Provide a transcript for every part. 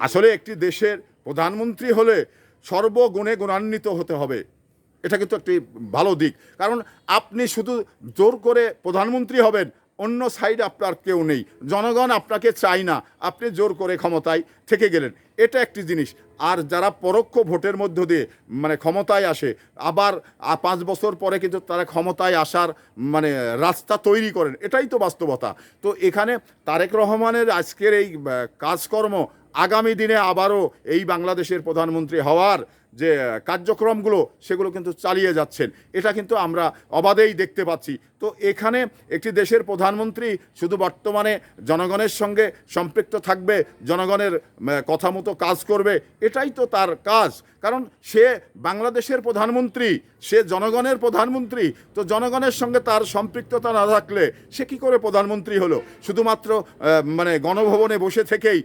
আসলে একটি দেশের প্রধানমন্ত্রী হলে সর্বগুণে গুণান্বিত হতে হবে, এটা কিন্তু একটি ভালো দিক। কারণ আপনি শুধু জোর করে প্রধানমন্ত্রী হবেন, অন্য সাইডে আপনার কেউ নেই, জনগণ আপনাকে চায় না, আপনি জোর করে ক্ষমতায় থেকে গেলেন, এটা একটি জিনিস। আর যারা পরোক্ষ ভোটের মধ্য দিয়ে মানে ক্ষমতায় আসে, আবার 5 বছর পরে কিন্তু তারা ক্ষমতায় আসার মানে রাস্তা তৈরি করেন, এটাই তো বাস্তবতা। তো এখানে তারেক রহমানের আজকের এই কাজকর্ম আগামী দিনে আবারও এই বাংলাদেশের প্রধানমন্ত্রী হওয়ার যে কার্যক্রমগুলো সেগুলো কিন্তু চালিয়ে যাচ্ছেন, এটা কিন্তু আমরা অবাধেই দেখতে পাচ্ছি। তো এখানে একটি দেশের প্রধানমন্ত্রী শুধু বর্তমানে জনগণের সঙ্গে সম্পৃক্ত থাকবে, জনগণের কথা মতো কাজ করবে, এটাই তো তার কাজ। কারণ সে বাংলাদেশের প্রধানমন্ত্রী, সে জনগণের প্রধানমন্ত্রী। তো জনগণের সঙ্গে তার সম্পৃক্ততা না থাকলে সে কী করে প্রধানমন্ত্রী হলো? শুধুমাত্র মানে গণভবনে বসে থেকেই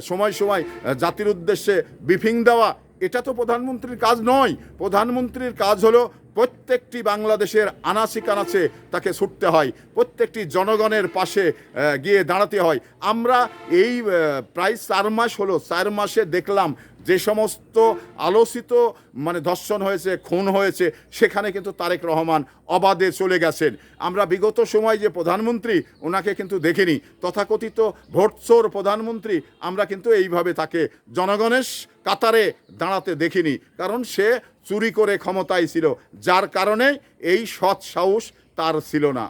সময় সময় জাতির উদ্দেশ্যে ব্রিফিং দেওয়া, এটা তো প্রধানমন্ত্রীর কাজ নয়। প্রধানমন্ত্রীর কাজ হলো প্রত্যেকটি বাংলাদেশের আনাচে কানাচে তাকে ছুটতে হয়, প্রত্যেকটি জনগণের পাশে গিয়ে দাঁড়াতে হয়। আমরা এই প্রায় 4 মাস হলো, 4 মাসে দেখলাম যে সমস্ত আলোচিত মানে ধর্ষণ হয়েছে, খুন হয়েছে, সেখানে কিন্তু তারেক রহমান অবাধে চলে গেছেন। আমরা বিগত সময় যে প্রধানমন্ত্রী, ওনাকে কিন্তু দেখিনি, তথাকথিত ভোটচোর প্রধানমন্ত্রী, আমরা কিন্তু এইভাবে তাকে জনগণের কাতারে দাঁড়াতে দেখিনি। কারণ সে চুরি করে ক্ষমতায় ছিল, যার কারণে এই সৎ সাহস তার ছিল না।